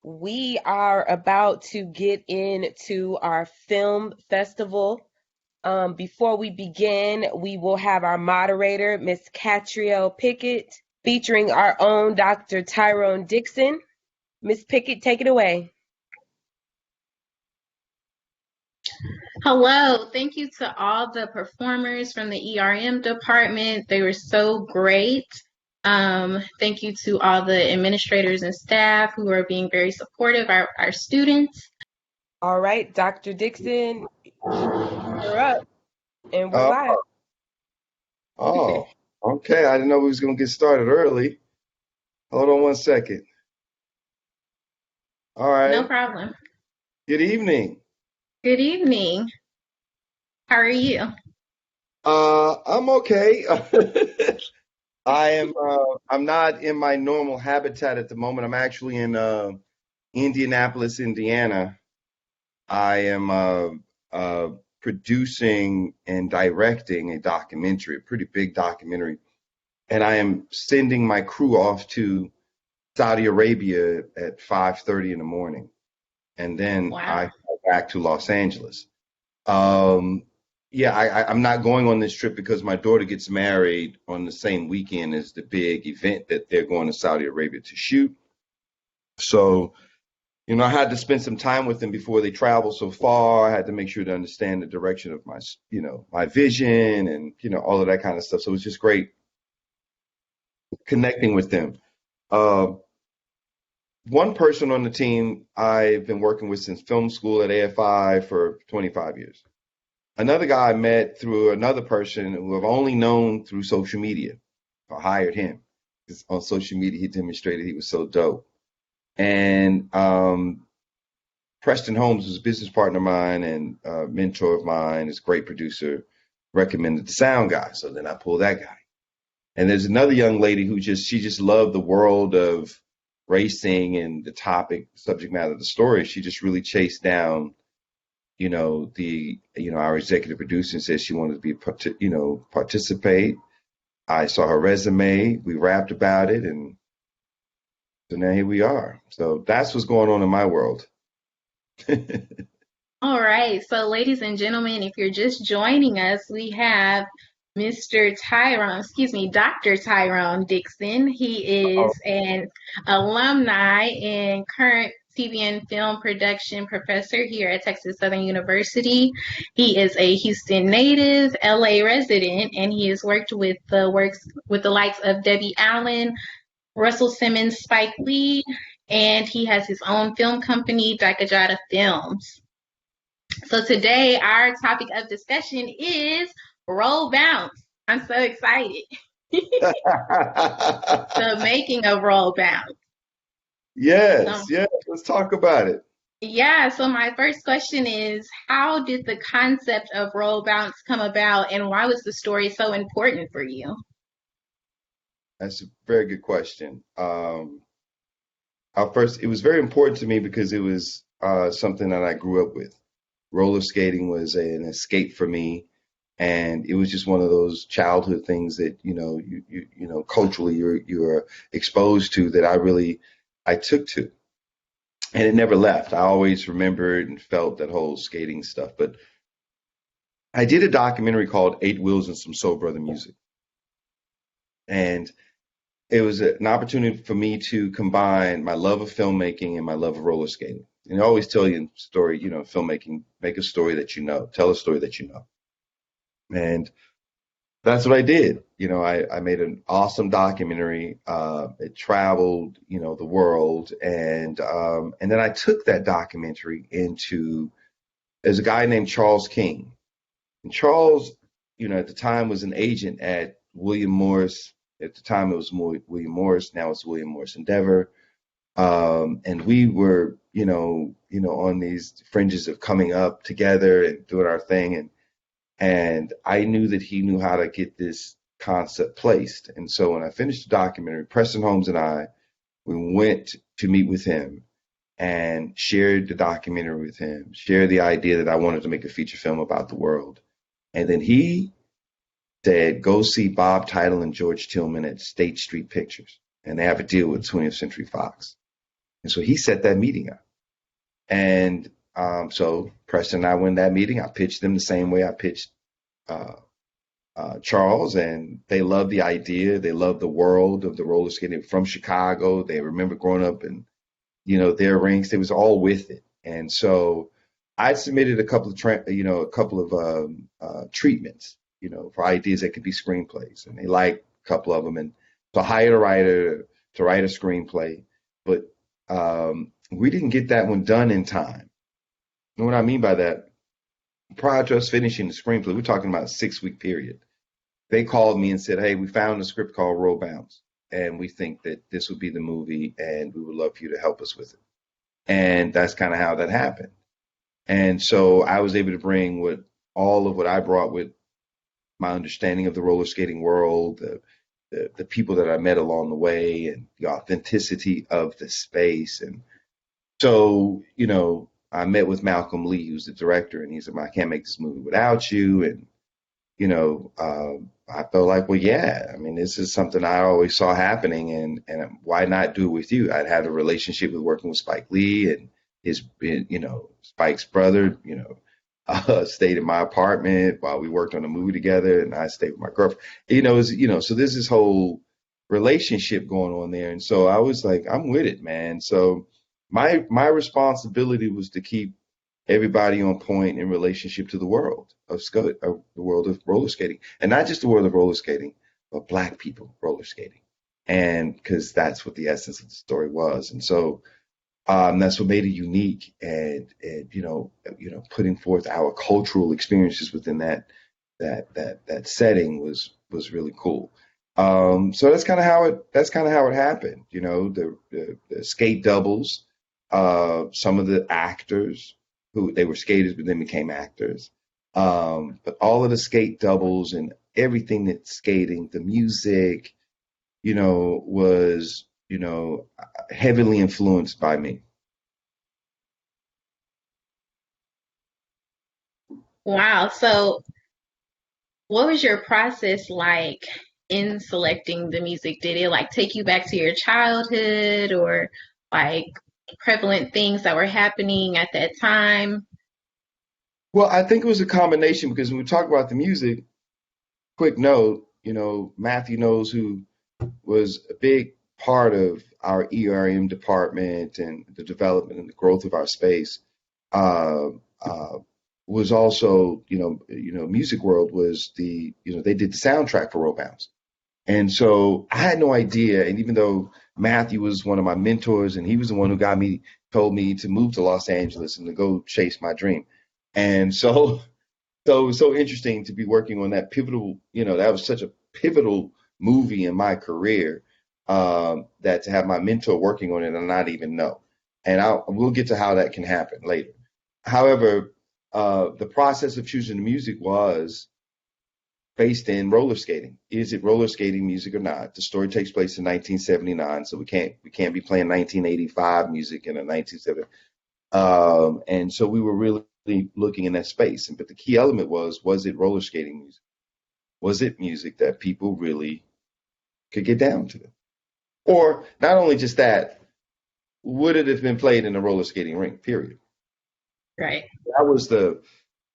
We are about to get into our film festival. Before we begin, we will have our moderator, Miss Catriel Pickett, featuring our own Dr. Tyrone Dixon. Miss Pickett, take it away. Hello, thank you to all the performers from the ERM department. They were so great. Thank you to all the administrators and staff who are being very supportive, our students. All right, Dr. Dixon, you're up, and we're Oh, live. oh, okay. I didn't know we was gonna get started early. Hold on one second. All No right. problem. Good evening. Good evening. How are you? I'm okay. I'm not in my normal habitat at the moment. I'm actually in Indianapolis, Indiana. I am producing and directing a documentary, a pretty big documentary, and I am sending my crew off to Saudi Arabia at 5:30 in the morning, and then I Wow. go back to Los Angeles. Um, yeah, I'm not going on this trip because my daughter gets married on the same weekend as the big event that they're going to Saudi Arabia to shoot. So, I had to spend some time with them before they travel so far. I had to make sure to understand the direction of my vision and, all of that kind of stuff. So it was just great connecting with them. Uh, One person on the team I've been working with since film school at AFI for 25 years. Another guy I met through another person who I've only known through social media. I hired him because on social media he demonstrated he was so dope. And Preston Holmes was a business partner of mine and a mentor of mine, is a great producer, recommended the sound guy. So then I pulled that guy. And there's another young lady who she just loved the world of racing and the topic, subject matter of the story. She just really chased down, our executive producer and said she wanted to participate. I saw her resume. We rapped about it. And so now here we are. So that's what's going on in my world. All right. So, ladies and gentlemen, if you're just joining us, we have Dr. Tyrone Dixon. He is an alumni and current TV and film production professor here at Texas Southern University. He is a Houston native, LA resident, and he has worked with the likes of Debbie Allen, Russell Simmons, Spike Lee, and he has his own film company, Daikajada Films. So today our topic of discussion is roll bounce. I'm so excited. The making of roll bounce. Yes, yes. Let's talk about it. Yeah, so my first question is, how did the concept of roll bounce come about and why was the story so important for you? That's a very good question. It was very important to me because it was something that I grew up with. Roller skating was an escape for me, and it was just one of those childhood things that culturally you're exposed to that I took to, and it never left. I always remembered and felt that whole skating stuff. But I did a documentary called Eight Wheels and Some Soul Brother Music, and it was an opportunity for me to combine my love of filmmaking and my love of roller skating. And I always tell you in story, filmmaking, make a story that you know, tell a story that you know. And that's what I did. I made an awesome documentary. It traveled, the world. And then I took that documentary there's a guy named Charles King. And Charles, at the time was an agent at William Morris. At the time it was William Morris. Now it's William Morris Endeavor. And we were, on these fringes of coming up together and doing our thing. And I knew that he knew how to get this concept placed. And so when I finished the documentary, Preston Holmes and we went to meet with him and shared the documentary with him, shared the idea that I wanted to make a feature film about the world. And then he said, go see Bob Title and George Tillman at State Street Pictures. And they have a deal with 20th Century Fox. And so he set that meeting up. And so Preston and I went that meeting. I pitched them the same way I pitched uh, Charles, and they loved the idea. They loved the world of the roller skating from Chicago. They remember growing up in, their rinks. They was all with it. And so I submitted a couple of, treatments, for ideas that could be screenplays, and they liked a couple of them. And so I hired a writer to write a screenplay, but we didn't get that one done in time. You know what I mean by that? Prior to us finishing the screenplay, we're talking about a 6-week period. They called me and said, "Hey, we found a script called Roll Bounce, and we think that this would be the movie, and we would love for you to help us with it." And that's kind of how that happened. And so I was able to bring all of what I brought with my understanding of the roller skating world, the people that I met along the way, and the authenticity of the space. And so, I met with Malcolm Lee, who's the director, and he said, "I can't make this movie without you." And, I felt like, well, yeah, I mean, this is something I always saw happening, and why not do it with you? I'd had a relationship with working with Spike Lee, and Spike's brother, stayed in my apartment while we worked on a movie together, and I stayed with my girlfriend. So there's this whole relationship going on there, and so I was like, I'm with it, man. So my responsibility was to keep everybody on point in relationship to the world of the world of roller skating, and not just the world of roller skating, but Black people roller skating, and because that's what the essence of the story was. And so that's what made it unique, and putting forth our cultural experiences within that setting was really cool. So that's kind of how it happened. The skate doubles, some of the actors who they were skaters but then became actors. But all of the skate doubles and everything that's skating, the music, was heavily influenced by me. Wow. So, what was your process like in selecting the music? Did it like take you back to your childhood or like prevalent things that were happening at that time? Well, I think it was a combination because when we talk about the music, quick note, Matthew knows who was a big part of our ERM department and the development and the growth of our space. Uh, uh, was also, Music World was they did the soundtrack for Roll Bounce. And so I had no idea. And even though Matthew was one of my mentors and he was the one who told me to move to Los Angeles and to go chase my dream. And so, so it was so interesting to be working on that pivotal, that was such a pivotal movie in my career, that to have my mentor working on it and not even know. And we'll get to how that can happen later. However, the process of choosing the music was based in roller skating. Is it roller skating music or not? The story takes place in 1979, so we can't be playing 1985 music in a 1970. And so we were really looking in that space. But the key element was it roller skating music? Was it music that people really could get down to? Or not only just that, would it have been played in a roller skating rink? Period. Right.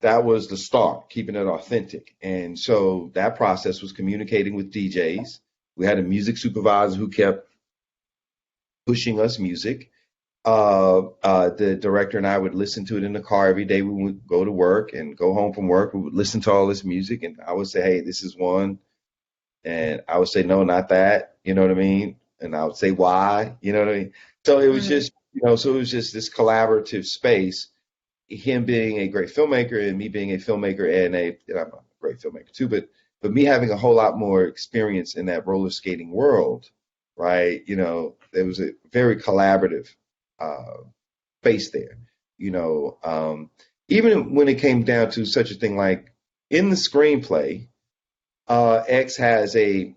That was the start, keeping it authentic. And so that process was communicating with DJs. We had a music supervisor who kept pushing us music. The director and I would listen to it in the car every day. We would go to work and go home from work. We would listen to all this music, and I would say, "Hey, this is one," and I would say, "No, not that." You know what I mean? And I would say, "Why?" You know what I mean? So it was just, so it was just this collaborative space. Him being a great filmmaker and me being a filmmaker and I'm a great filmmaker too, but me having a whole lot more experience in that roller skating world, right? There was a very collaborative uh, space there. Even when it came down to such a thing like in the screenplay, X has a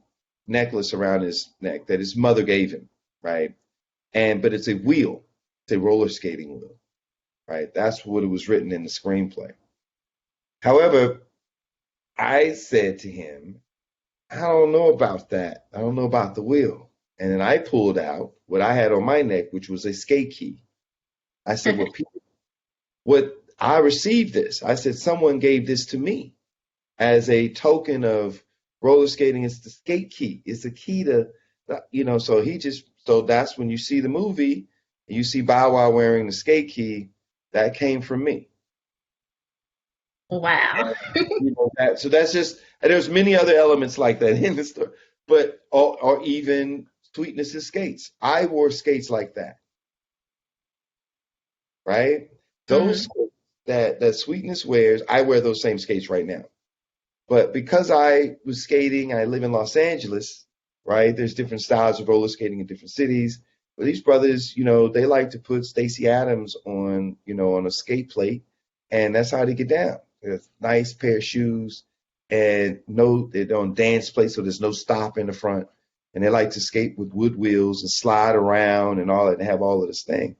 necklace around his neck that his mother gave him, right? But it's a wheel, it's a roller skating wheel, right? That's what it was written in the screenplay. However, I said to him, I don't know about that. I don't know about the wheel. And then I pulled out what I had on my neck, which was a skate key. I said, what I received this. I said, someone gave this to me as a token of roller skating. It's the skate key. It's the key to, so that's when you see the movie and you see Bow Wow wearing the skate key, that came from me. Wow. So that's just, and there's many other elements like that in the story, but, or even Sweetness's skates. I wore skates like that, right? Those Mm-hmm. skates that Sweetness wears, I wear those same skates right now. But because I was skating, I live in Los Angeles, right? There's different styles of roller skating in different cities. But these brothers, they like to put Stacey Adams on a skate plate, and that's how they get down. There's a nice pair of shoes, and they don't dance plate, so there's no stop in the front. And they like to skate with wood wheels and slide around and all that, and have all of this thing.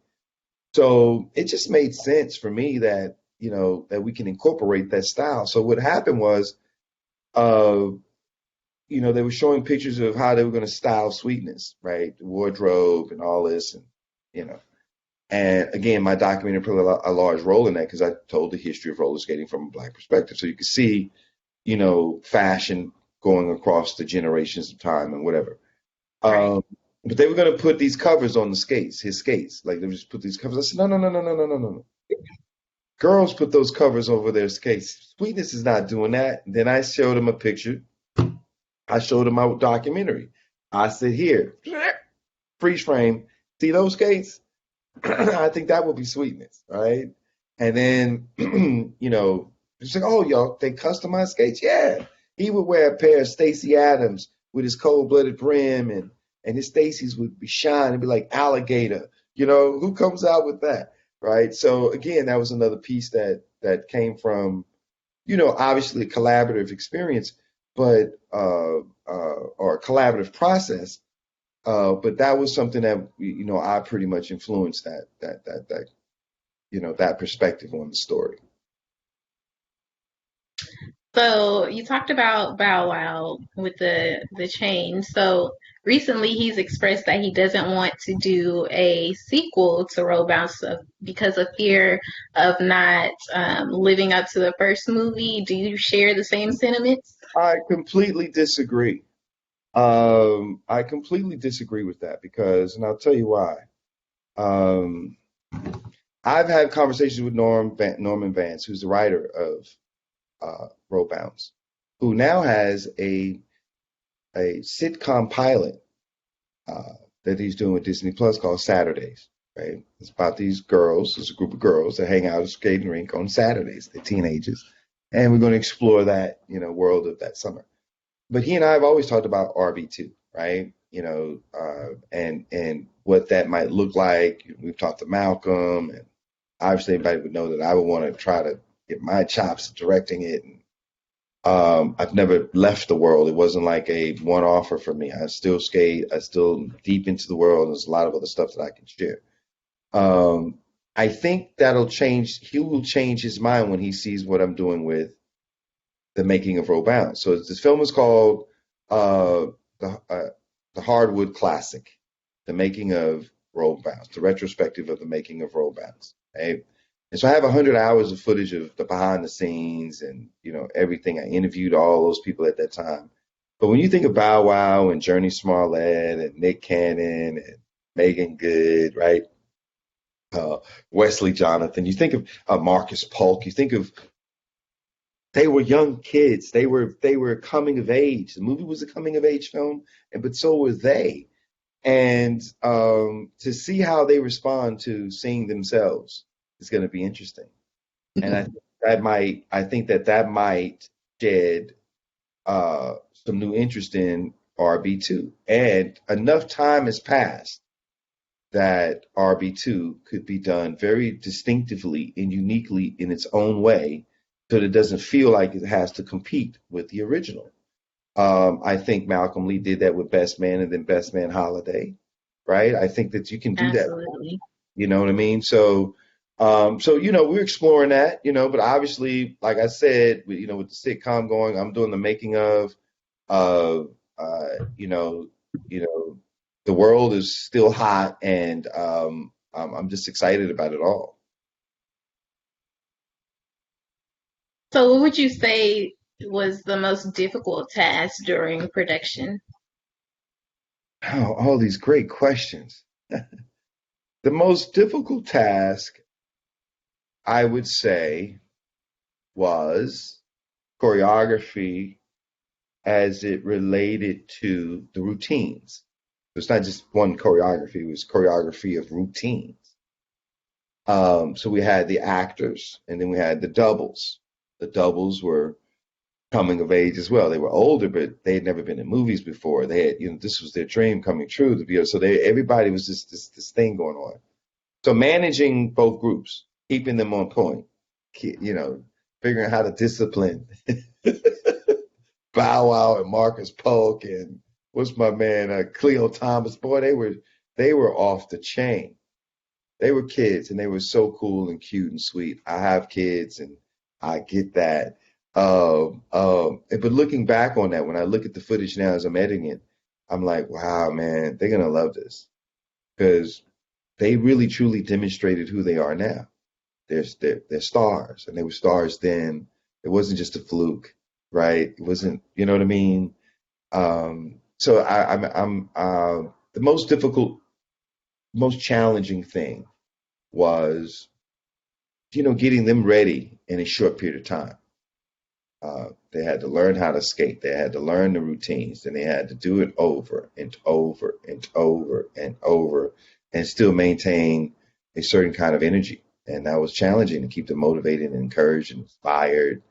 So it just made sense for me that that we can incorporate that style. So what happened was, uh, they were showing pictures of how they were going to style Sweetness, right? The wardrobe and all this, and. And again, my documentary played a large role in that because I told the history of roller skating from a Black perspective. So you could see, fashion going across the generations of time and whatever. Right. But they were going to put these covers on his skates. Like they would just put these covers. I said, no, no, no, no, no, no, no, no. Girls put those covers over their skates. Sweetness is not doing that. Then I showed him a picture. I showed him my documentary. I said, here, freeze frame. See those skates? I think that would be Sweetness, right? And then, it's like, oh, y'all, they customized skates? Yeah. He would wear a pair of Stacey Adams with his cold-blooded brim, and his Stacey's would be shine and be like alligator. Who comes out with that, right? So again, that was another piece that came from, obviously a collaborative experience, but or a collaborative process. But that was something that I pretty much influenced that perspective on the story. So you talked about Bow Wow with the change. So recently he's expressed that he doesn't want to do a sequel to Roll Bounce because of fear of not living up to the first movie. Do you share the same sentiments? I completely disagree. I completely disagree with that because, and I'll tell you why. Um, I've had conversations with Norman Vance, who's the writer of Roll Bounce, who now has a sitcom pilot that he's doing with Disney Plus called Saturdays. Right? It's about these girls. It's a group of girls that hang out at a skating rink on Saturdays. They're teenagers, and we're going to explore that world of that summer. But he and I have always talked about RB2, right? And what that might look like. We've talked to Malcolm, and obviously everybody would know that I would want to try to get my chops directing it. And I've never left the world. It wasn't like a one-offer for me. I still skate. I still deep into the world. There's a lot of other stuff that I can share. I think that'll change. He will change his mind when he sees what I'm doing with the making of Roll Bounce. So this film is called the Hardwood Classic, the making of Roll Bounce, the retrospective of the making of Roll Bounce. Right? And so I have 100 hours of footage of the behind the scenes and everything. I interviewed all those people at that time. But when you think of Bow Wow and Journey Smollett and Nick Cannon and Megan Good, right? Wesley Jonathan, you think of Marcus Polk, you think of they were young kids. They were coming of age. The movie was a coming of age film, but so were they. And to see how they respond to seeing themselves is going to be interesting. And I think that might shed some new interest in RB2. And enough time has passed that RB2 could be done very distinctively and uniquely in its own way so that it doesn't feel like it has to compete with the original. I think Malcolm Lee did that with Best Man and then Best Man Holiday, right? I think that you can do that. Absolutely. You know what I mean? So we're exploring that, but obviously, like I said, with the sitcom going, I'm doing the making of, uh, you know, the world is still hot, and I'm just excited about it all. So, what would you say was the most difficult task during production? Oh, all these great questions. The most difficult task, I would say, was choreography as it related to the routines. It's not just one choreography, it was choreography of routines. So we had the actors and then we had the doubles. The doubles were coming of age as well. They were older, but they had never been in movies before. They had, this was their dream coming true to be. So everybody was just this thing going on. So managing both groups, keeping them on point, figuring out how to discipline Bow Wow and Marcus Polk and what's my man Cleo Thomas. Boy, they were off the chain. They were kids and they were so cool and cute and sweet. I have kids and I get that. But looking back on that, when I look at the footage now as I'm editing it, I'm like, wow, man, they're gonna love this because they really truly demonstrated who they are now. They're stars, and they were stars then. It wasn't just a fluke, right? It wasn't, you know what I mean? So I'm the most difficult, most challenging thing was, getting them ready in a short period of time. They had to learn how to skate. They had to learn the routines, and they had to do it over and over and over and over, and still maintain a certain kind of energy. And that was challenging to keep them motivated and encouraged and inspired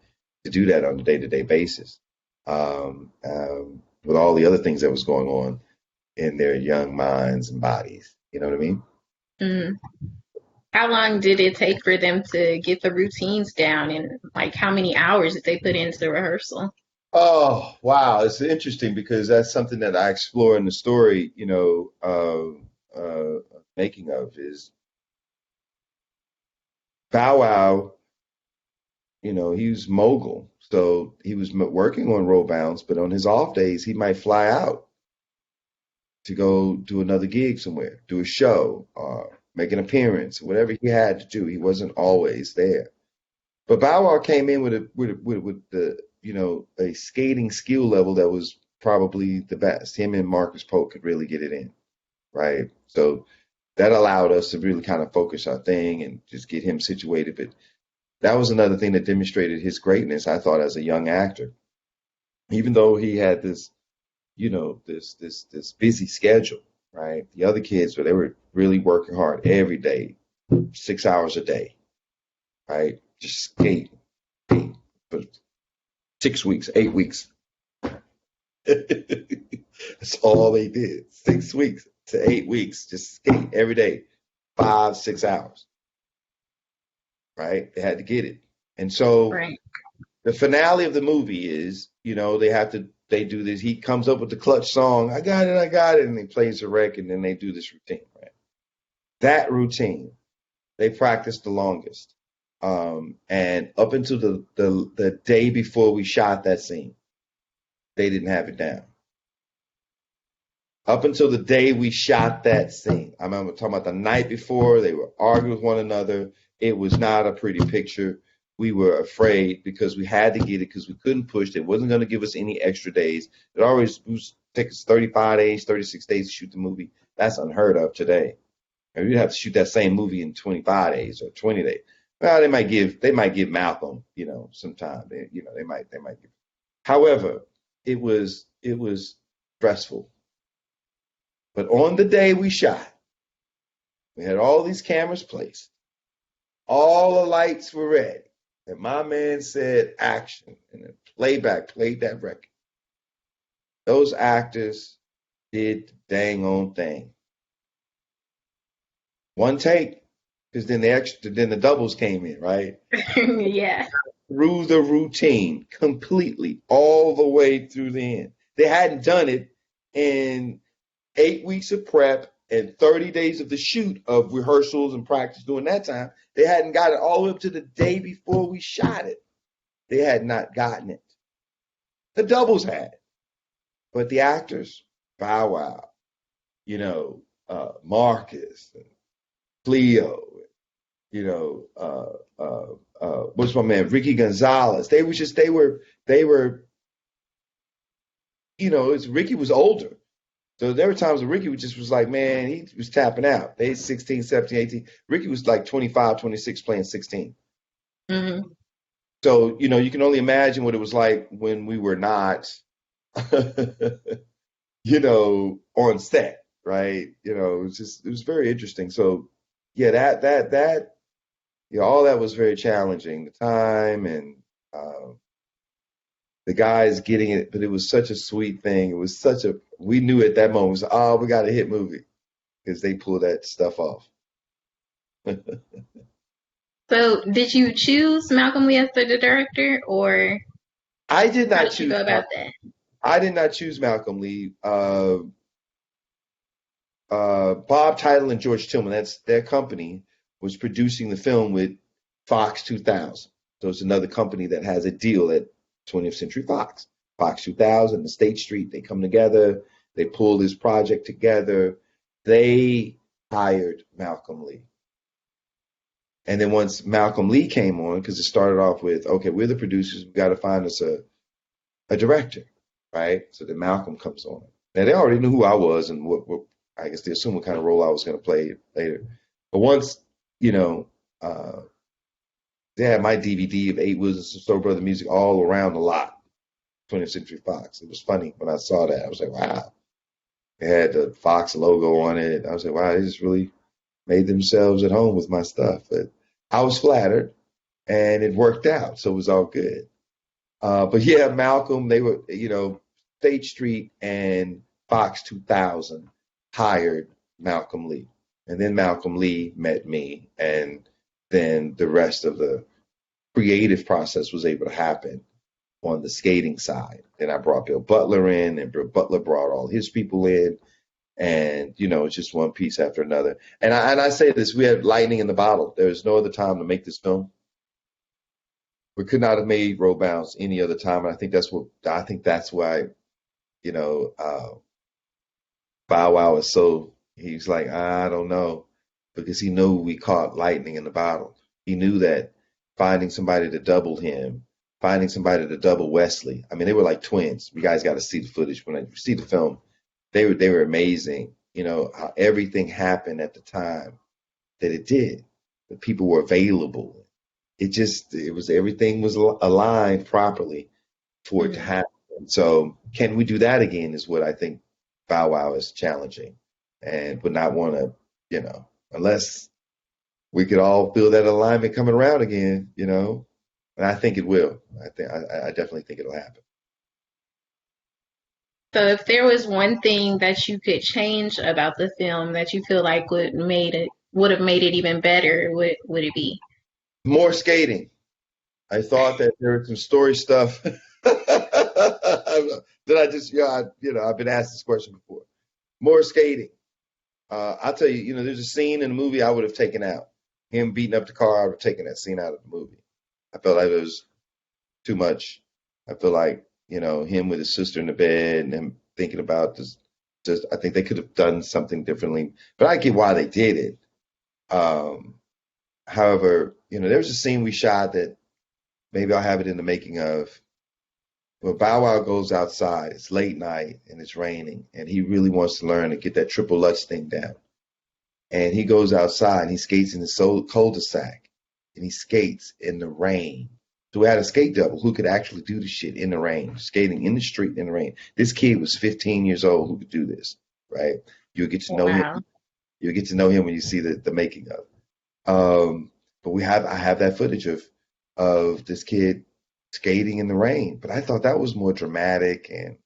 to do that on a day-to-day basis. With all the other things that was going on in their young minds and bodies. You know what I mean? Mm. How long did it take for them to get the routines down, and like how many hours did they put into rehearsal? Oh, wow. It's interesting because that's something that I explore in the story, making of is Bow Wow, he was mogul. So he was working on roll bounce, but on his off days, he might fly out to go do another gig somewhere, do a show, or make an appearance, whatever he had to do. He wasn't always there. But Bow Wow came in with the a skating skill level that was probably the best. Him and Marcus Polk could really get it in, right? So that allowed us to really kind of focus our thing and just get him situated. But that was another thing that demonstrated his greatness, I thought, as a young actor. Even though he had this, this busy schedule, right? The other kids, they were really working hard every day, 6 hours a day, right? Just skate for 6 weeks, 8 weeks. That's all they did. 6 weeks to 8 weeks, just skate every day, 5, 6 hours, right? They had to get it. And so Right. the finale of the movie is, they do this. He comes up with the clutch song, I got it. And he plays the wreck and then they do this routine, right? That routine, they practiced the longest. And up until the day before we shot that scene, they didn't have it down. Up until the day we shot that scene. I'm talking about the night before, they were arguing with one another. It was not a pretty picture. We were afraid because we had to get it because we couldn't push. It wasn't going to give us any extra days. It always was take us 35 days, 36 days to shoot the movie. That's unheard of today. And you'd have to shoot that same movie in 25 days or 20 days. Well, they might give Malcolm, sometime. They might give. However, it was stressful. But on the day we shot, we had all these cameras placed. All the lights were ready. And my man said action. And then playback played that record. Those actors did the dang on thing. One take, because then the doubles came in, right? Yeah. Through the routine completely, all the way through the end. They hadn't done it in 8 weeks of prep and 30 days of the shoot of rehearsals and practice during that time. They hadn't got it all the way up to the day before we shot it. They had not gotten it. The doubles had. But the actors, Bow Wow, Marcus, and Cleo, what's my man, Ricky Gonzalez. They were, Ricky was older. So there were times when Ricky was like, man, he was tapping out. They 16, 17, 18. Ricky was like 25, 26 playing 16. Mm-hmm. So, you can only imagine what it was like when we were not, on set, right? It was very interesting. So, yeah, all that was very challenging. The time and the guys getting it, but it was such a sweet thing. It was we knew at that moment, oh, we got a hit movie because they pulled that stuff off. So, did you choose Malcolm Lee as the director, or I did how not did you choose. go about that? I did not choose Malcolm Lee. Bob Title and George Tillman, that's their company, was producing the film with Fox 2000. So it's another company that has a deal at 20th Century Fox. Fox 2000 and State Street, they come together, they pull this project together. They hired Malcolm Lee. And then once Malcolm Lee came on, because it started off with, okay, we're the producers, we got to find us a director, right? So then Malcolm comes on. Now they already knew who I was and what I guess they assumed what kind of role I was going to play later. But once, they had my DVD of Eight Wizards of Soul Brother music all around the lot, 20th Century Fox. It was funny when I saw that. I was like, wow. They had the Fox logo on it. I was like, wow, they just really made themselves at home with my stuff. But I was flattered, and it worked out, so it was all good. But yeah, Malcolm, they were, State Street and Fox 2000 hired Malcolm Lee. And then Malcolm Lee met me, and then the rest of the creative process was able to happen on the skating side. Then I brought Bill Butler in, and Bill Butler brought all his people in, and it's just one piece after another. And I say this: we had lightning in the bottle. There was no other time to make this film. We could not have made Road Bounce any other time, and I think that's why Bow Wow is so. He's like, I don't know, because he knew we caught lightning in the bottle. He knew that finding somebody to double him, finding somebody to double Wesley. I mean, they were like twins. You guys got to see the footage when you see the film. They were amazing. How everything happened at the time that it did. The people were available. Everything was aligned properly for it to happen. So can we do that again is what I think Bow Wow is challenging, and would not want to, unless we could all feel that alignment coming around again, and I think it will. I definitely think it'll happen. So, if there was one thing that you could change about the film that you feel like would have made it even better, what would it be? More skating. I thought that there was some story stuff that I've been asked this question before. More skating. I'll tell you, there's a scene in the movie I would have taken out. Him beating up the car, I would have taken that scene out of the movie. I felt like it was too much. I feel like, him with his sister in the bed and him thinking about this. Just, I think they could have done something differently, but I get why they did it. However, there was a scene we shot that maybe I'll have it in the making of. Well, Bow Wow goes outside. It's late night and it's raining, and he really wants to learn to get that triple Lutz thing down. And he goes outside and he skates in the cul-de-sac, and he skates in the rain. So we had a skate double who could actually do the shit in the rain, skating in the street in the rain. This kid was 15 years old who could do this, right? You'll get to know him. You'll get to know him when you see the making of. But I have that footage of this kid skating in the rain. But I thought that was more dramatic and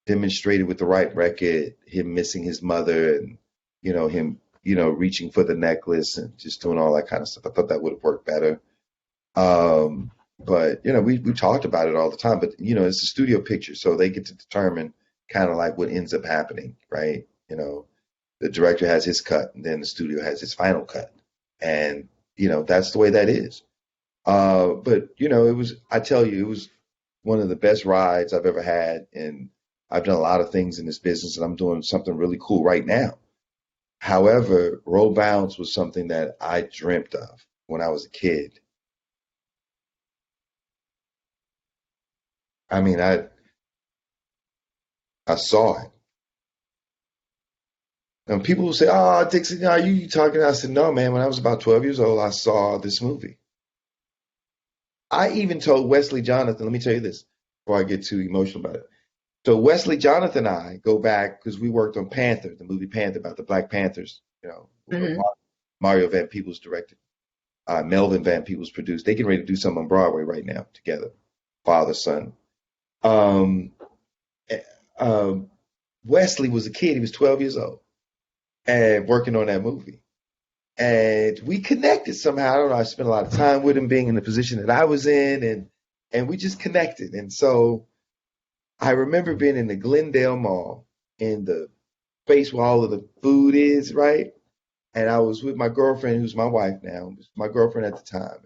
demonstrated with the right record, him missing his mother and, him, reaching for the necklace and just doing all that kind of stuff. I thought that would have worked better. But, we talked about it all the time, but, it's a studio picture, so they get to determine kind of like what ends up happening, right? The director has his cut, and then the studio has its final cut. And, that's the way that is. But, it was one of the best rides I've ever had. And I've done a lot of things in this business, and I'm doing something really cool right now. However, roll bounce was something that I dreamt of when I was a kid. I mean, I saw it. And people will say, "Oh, Dixon, are you talking?" I said, "No, man. When I was about 12 years old, I saw this movie." I even told Wesley Jonathan, let me tell you this before I get too emotional about it. So Wesley Jonathan and I go back because we worked on Panther, the movie Panther about the Black Panthers. Hmm. Mario Van Peebles directed, Melvin Van Peebles produced. They getting ready to do something on Broadway right now together, father son. Um, eh, um, Wesley was a kid; he was 12 years old and working on that movie. And we connected somehow. I don't know. I spent a lot of time with him, being in the position that I was in, and we just connected. And so I remember being in the Glendale Mall in the space where all of the food is, right? And I was with my girlfriend, who's my wife now, my girlfriend at the time.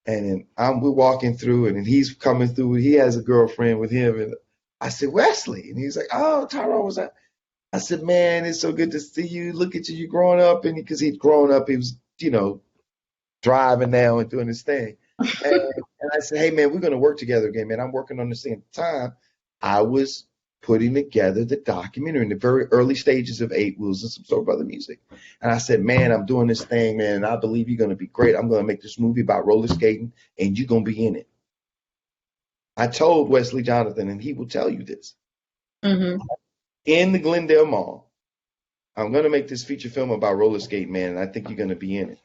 And then we're walking through, and then he's coming through. He has a girlfriend with him, and I said, Wesley, and he's like, "Oh, Tyrone was that?" I said, "Man, it's so good to see you. Look at you, growing up." And because he'd grown up, he was, driving now and doing his thing. And, and I said, "Hey, man, we're going to work together again, man. I'm working on this thing." At the time, I was putting together the documentary in the very early stages of Eight Wheels and Some Soul Brother Music. And I said, "Man, I'm doing this thing, man, and I believe you're going to be great. I'm going to make this movie about roller skating, and you're going to be in it." I told Wesley Jonathan, and he will tell you this, Hmm. in the Glendale Mall, "I'm going to make this feature film about roller skating, man, and I think you're going to be in it."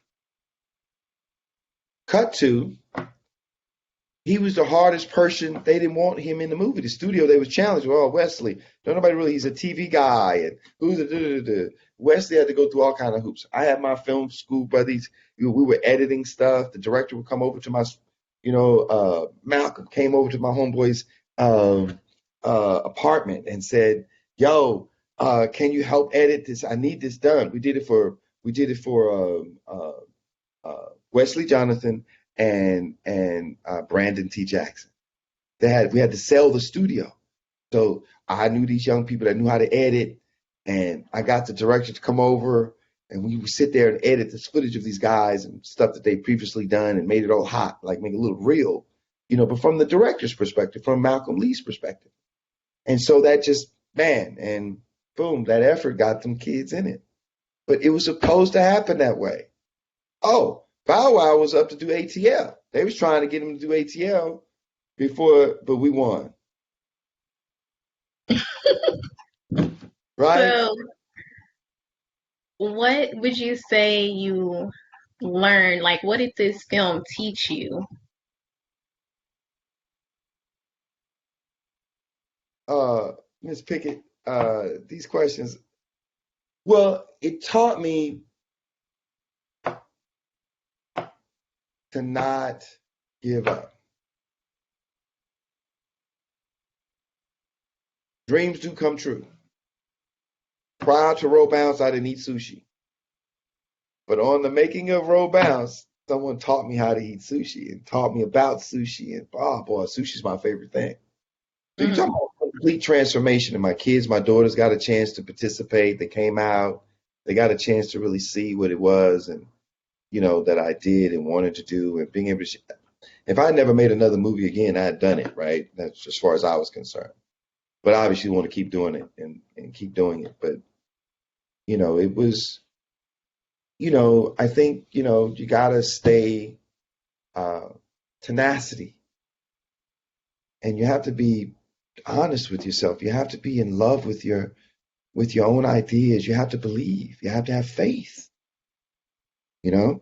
Cut to, he was the hardest person. They didn't want him in the movie. The studio, they was challenged. Well, Wesley, don't nobody really. He's a TV guy, and who's the Wesley had to go through all kind of hoops. I had my film school buddies. We were editing stuff. The director would come over to my, Malcolm came over to my homeboy's apartment and said, "Yo, can you help edit this? I need this done." Wesley Jonathan and Brandon T. Jackson. We had to sell the studio. So I knew these young people that knew how to edit, and I got the director to come over, and we would sit there and edit this footage of these guys and stuff that they previously done and made it all hot, like make it a little real, but from the director's perspective, from Malcolm Lee's perspective. And so that just, man, and boom, that effort got them kids in it. But it was supposed to happen that way. Oh, Bow Wow was up to do ATL. They was trying to get him to do ATL before, but we won. Right? So, what would you say you learned? Like, what did this film teach you? Miss Pickett, these questions. Well, it taught me to not give up. Dreams do come true. Prior to Roll Bounce, I didn't eat sushi. But on the making of Roll Bounce, someone taught me how to eat sushi and taught me about sushi. And oh boy, sushi's my favorite thing. So you talk Hmm. about complete transformation. And my kids, my daughters got a chance to participate. They came out. They got a chance to really see what it was and, that I did and wanted to do and being able to. If I never made another movie again, I had done it, right? That's as far as I was concerned. But obviously, want to keep doing it and keep doing it. But, it was, I think, you got to stay uh, tenacity and you have to be honest with yourself. You have to be in love with your own ideas. You have to believe. You have to have faith. You know,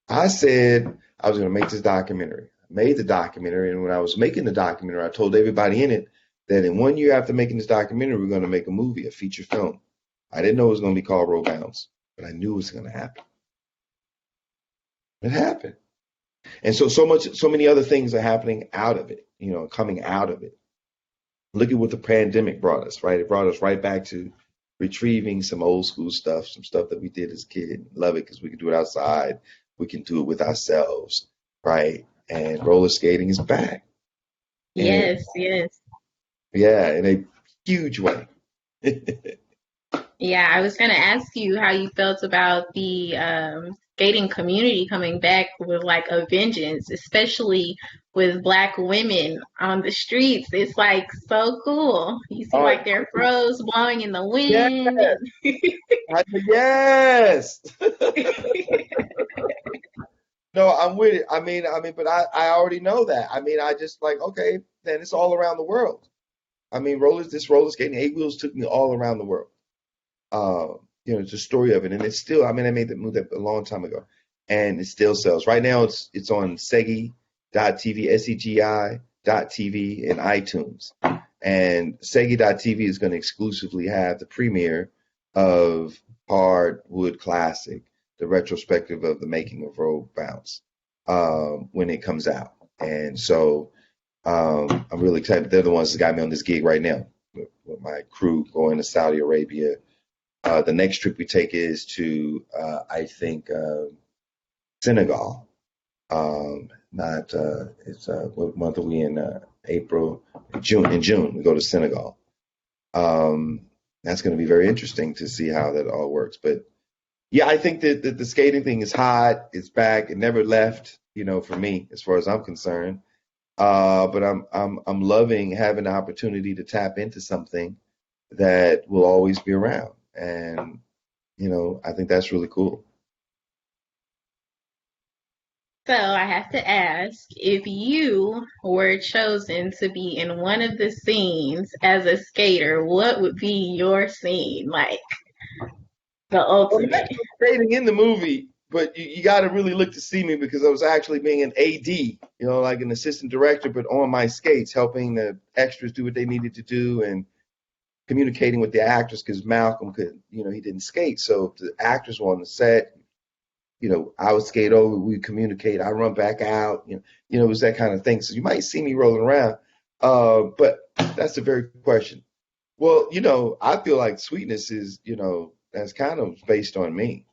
I said I was going to make this documentary. I made the documentary, and when I was making the documentary, I told everybody in it that in 1 year after making this documentary, we're going to make a movie, a feature film. I didn't know it was going to be called Roll Bounce, but I knew it was going to happen. It happened, and so many other things are happening out of it. Coming out of it. Look at what the pandemic brought us, right? It brought us right back to retrieving some old school stuff, some stuff that we did as a kid. Love it because we can do it outside. We can do it with ourselves, right? And roller skating is back. And Yes, yes. yeah, and huge way. Yeah, I was going to ask you how you felt about the skating community coming back with like a vengeance, especially with Black women on the streets. It's like so cool. You see Uh, like their fros blowing in the yeah, wind. yes. No, I'm with it. But I already know that. I just like, okay, then it's all around the world. This roller skating, eight wheels took me all around the world. It's a story of it, and it's still. I made that move a long time ago, and it still sells. Right now, it's on Segi.tv, SEGI.tv, and iTunes. And Segi.tv is going to exclusively have the premiere of Hardwood Classic, the retrospective of the making of Rogue Bounce, when it comes out. And so I'm really excited. They're the ones that got me on this gig right now with my crew going to Saudi Arabia. The next trip we take is to, I think, Senegal. Not it's what month are we in? April, June. In June, we go to Senegal. That's going to be very interesting to see how that all works. But yeah, I think that the skating thing is hot. It's back. It never left. For me, as far as I'm concerned. But I'm loving having the opportunity to tap into something that will always be around, and I think that's really cool. So I have to ask, if you were chosen to be in one of the scenes as a skater, what would be your scene? Like the Well, I'm ultimate. actually skating in the movie, but you got to really look to see me because I was actually being an AD, like an assistant director, but on my skates, helping the extras do what they needed to do and communicating with the actors because Malcolm could, he didn't skate. So if the actors were on the set, I would skate over, we'd communicate, I run back out, it was that kind of thing. So you might see me rolling around. But that's a very good question. Well, I feel like Sweetness is, that's kind of based on me.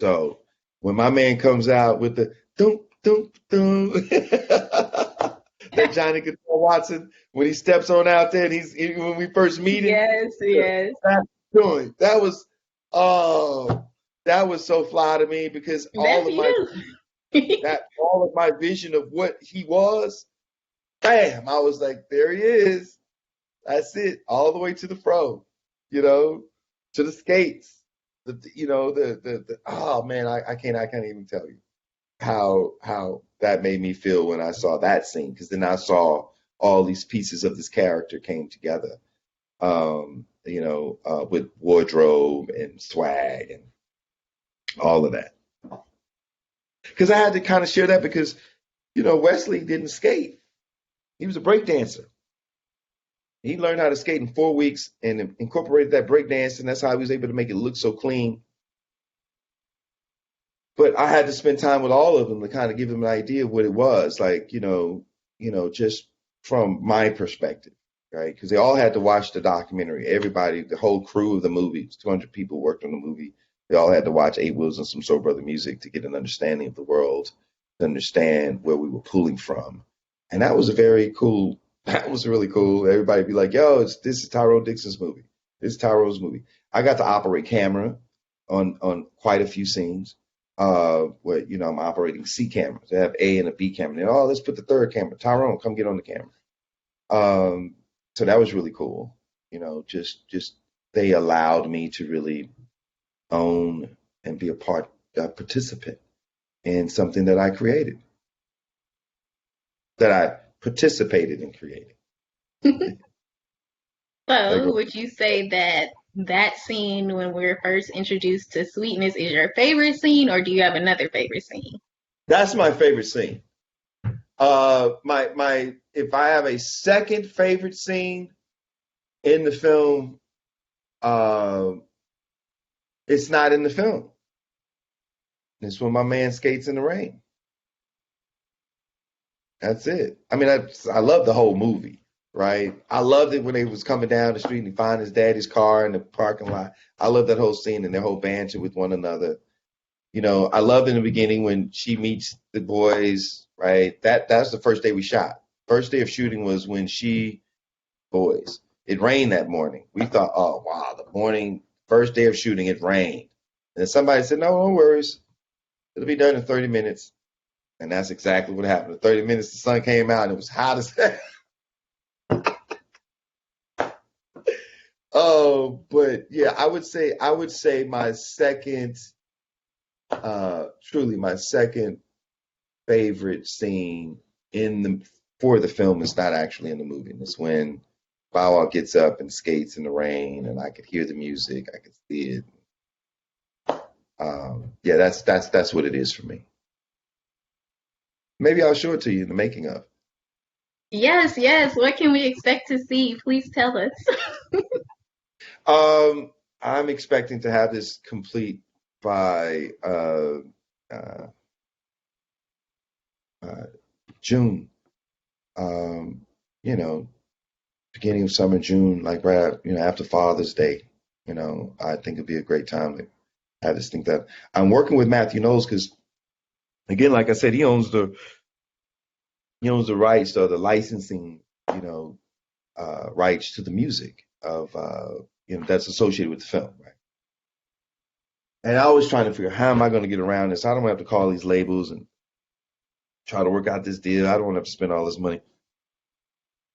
So when my man comes out with the doom doom doom, that Johnny Guitar Watson, when he steps on out there, and when we first meet him, Yes, yes. that's doing oh, that was so fly to me because That's you. all of my vision of what he was, bam, I was like, there he is. That's it, all the way to the fro, you know, to the skates. The oh man, I can't even tell you how that made me feel when I saw that scene because then I saw all these pieces of this character came together. With wardrobe and swag and all of that. Because I had to kind of share that because, Wesley didn't skate. He was a break dancer. He learned how to skate in 4 weeks and incorporated that break dance, and that's how he was able to make it look so clean. But I had to spend time with all of them to kind of give them an idea of what it was, like, just from my perspective, right? Because they all had to watch the documentary. Everybody, the whole crew of the movie, 200 people worked on the movie. They all had to watch Eight Wheels and some Soul Brother music to get an understanding of the world, to understand where we were pulling from. And that was that was really cool. Everybody be like, yo, this is Tyrone Dixon's movie. This is Tyrone's movie. I got to operate camera on quite a few scenes where, I'm operating C cameras. They have A and a B camera. And, let's put the third camera. Tyrone, come get on the camera. So that was really cool. Just they allowed me to really own and be a participant in something that I created, that I participated in creating. So, would you say that that scene when we were first introduced to Sweetness is your favorite scene, or do you have another favorite scene? That's my favorite scene. My if I have a second favorite scene in the film, it's not in the film. It's when my man skates in the rain. That's it. I love the whole movie, right? I loved it when they was coming down the street and he find his daddy's car in the parking lot. I love that whole scene and their whole banter with one another. I loved in the beginning when she meets the boys, right? That's the first day we shot. First day of shooting was when boys. It rained that morning. We thought, oh wow, the morning, first day of shooting, it rained. And then somebody said, no worries, it'll be done in 30 minutes. And that's exactly what happened. In 30 minutes, the sun came out and it was hot as hell. Oh, but yeah, I would say my second, truly my second favorite scene in the for the film is not actually in the movie. And it's when Bow Wow gets up and skates in the rain, and I could hear the music, I could see it. Yeah, that's what it is for me. Maybe I'll show it to you in the making of. Yes, yes. What can we expect to see? Please tell us. I'm expecting to have this complete by uh, uh, June. Um, you know, beginning of summer, June, like right, after Father's Day. I think it'd be a great time to have this thing done. I'm working with Matthew Knowles because, again, like I said, he owns the rights or the licensing, rights to the music of that's associated with the film, right? And I was trying to figure how am I going to get around this? I don't have to call these labels and try to work out this deal. I don't want to have to spend all this money.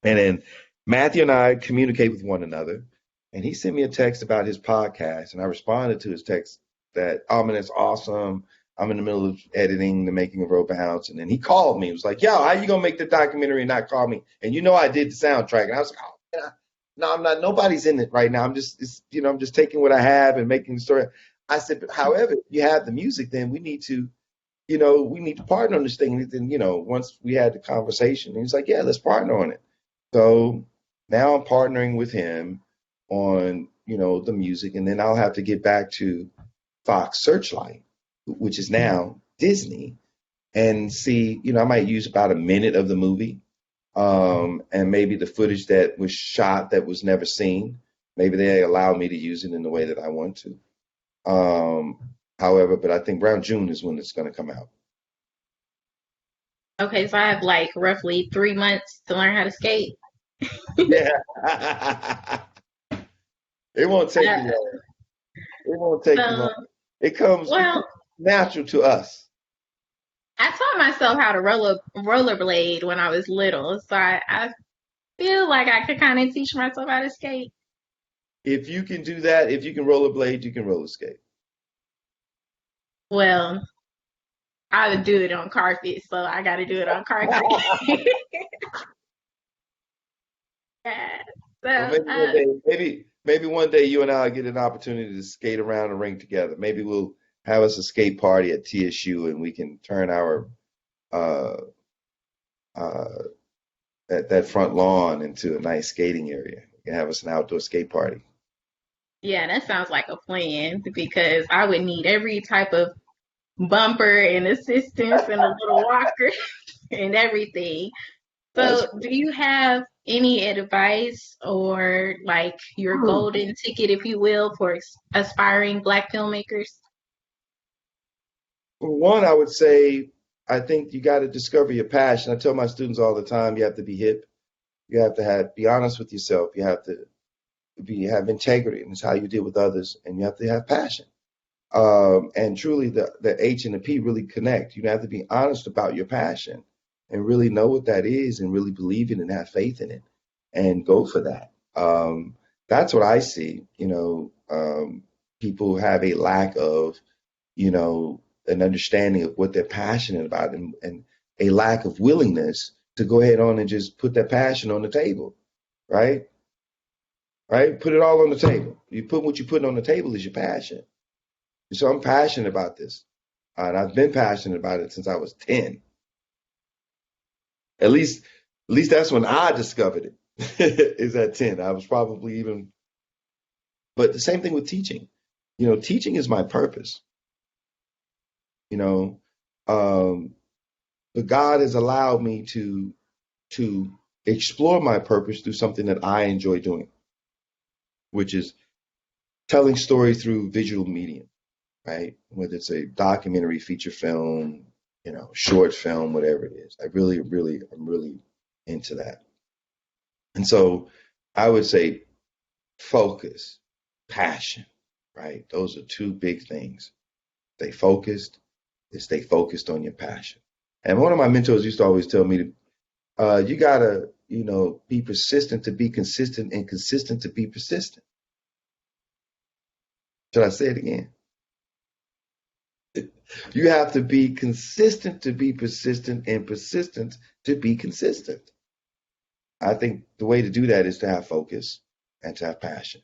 And then Matthew and I communicate with one another, and he sent me a text about his podcast, and I responded to his text that, oh man, that's awesome. I'm in the middle of editing The Making of Road Bounce, and then he called me. He was like, yo, how you gonna make the documentary and not call me? And I did the soundtrack, and I was like, oh, yeah. No, I'm not. Nobody's in it right now. I'm just taking what I have and making the story. I said, but however, if you have the music, then we need to partner on this thing. And then, once we had the conversation, he was like, yeah, let's partner on it. So now I'm partnering with him on, the music, and then I'll have to get back to Fox Searchlight, which is now Disney, and see, I might use about a minute of the movie, and maybe the footage that was shot that was never seen. Maybe they allow me to use it in the way that I want to. However, but I think around June is when it's going to come out. Okay, so I have like roughly 3 months to learn how to skate. Yeah. It won't take you long. It won't take you long. It comes natural to us. I taught myself how to rollerblade when I was little, so I feel like I could kind of teach myself how to skate. If you can do that, if you can rollerblade, you can roller skate. Well, I would do it on carpet, so I got to do it on carpet. Yeah. Well, So, maybe one day you and I will get an opportunity to skate around the ring together. Maybe we'll have us a skate party at TSU, and we can turn our uh, uh, that front lawn into a nice skating area. We can have us an outdoor skate party. yeah, that sounds like a plan because I would need every type of bumper and assistance and a little walker and everything. That's So, do you have any advice or like your golden ticket, if you will, for aspiring Black filmmakers? one. I would say I think you got to discover your passion. I tell my students all the time, you have to be hip. You have to be honest with yourself. You have to have integrity, and it's how you deal with others, and you have to have passion. And truly, the H and the P really connect. You have to be honest about your passion and really know what that is, and really believe in it and have faith in it, and go for that. That's what I see. People have a lack of, an understanding of what they're passionate about, and a lack of willingness to go ahead on and just put that passion on the table, right? Right? Put it all on the table. What you put on the table is your passion. So I'm passionate about this. And I've been passionate about it since I was 10. At least that's when I discovered it. Is at 10. I was probably even, but the same thing with teaching. Teaching is my purpose. You know, um, but God has allowed me to explore my purpose through something that I enjoy doing, which is telling story through visual medium, right? Whether it's a documentary, feature film, short film, whatever it is. I'm really into that. And so I would say focus, passion, right? Those are two big things. Stay focused and stay focused on your passion. And one of my mentors used to always tell me to, you gotta, be persistent to be consistent and consistent to be persistent. Should I say it again? You have to be consistent to be persistent and persistent to be consistent. I think the way to do that is to have focus and to have passion.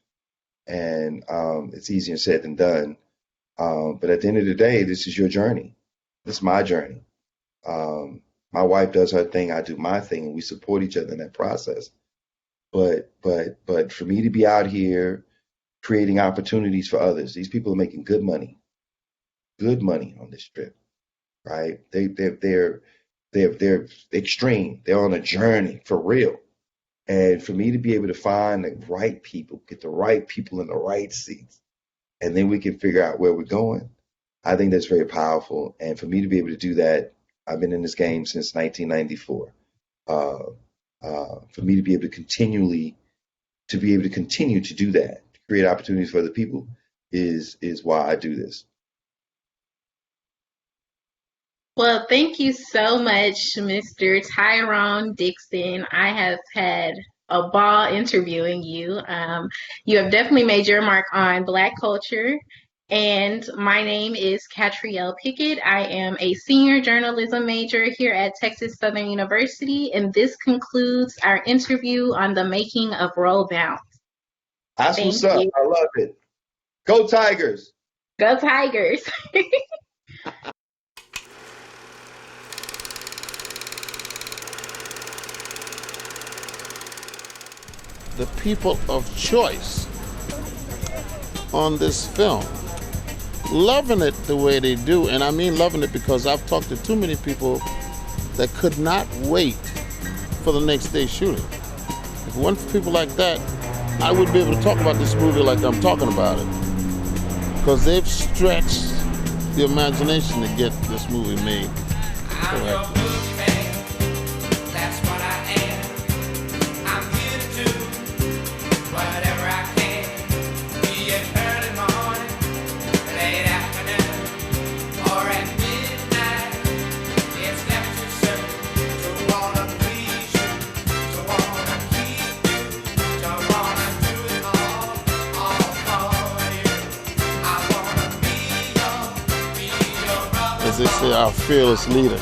And it's easier said than done. But at the end of the day, this is your journey. This is my journey. My wife does her thing, I do my thing, and we support each other in that process. But for me to be out here creating opportunities for others, these people are making good money on this trip, right? They're extreme. They're on a journey for real. And for me to be able to find the right people, get the right people in the right seats, and then we can figure out where we're going, I think that's very powerful. And for me to be able to do that, I've been in this game since 1994. For me to be able to continue to do that, to create opportunities for other people, is why I do this. Well, thank you so much, Mr. Tyrone Dixon. I have had a ball interviewing you. You have definitely made your mark on Black culture. And my name is Catrielle Pickett. I am a senior journalism major here at Texas Southern University. And this concludes our interview on the making of Roll Bounce. That's what's up. I love it. Go Tigers. Go Tigers. The people of choice on this film, loving it the way they do. And I mean loving it because I've talked to too many people that could not wait for the next day shooting. If it weren't for people like that, I wouldn't be able to talk about this movie like I'm talking about it. Because they've stretched the imagination to get this movie made correctly. They say our fearless leader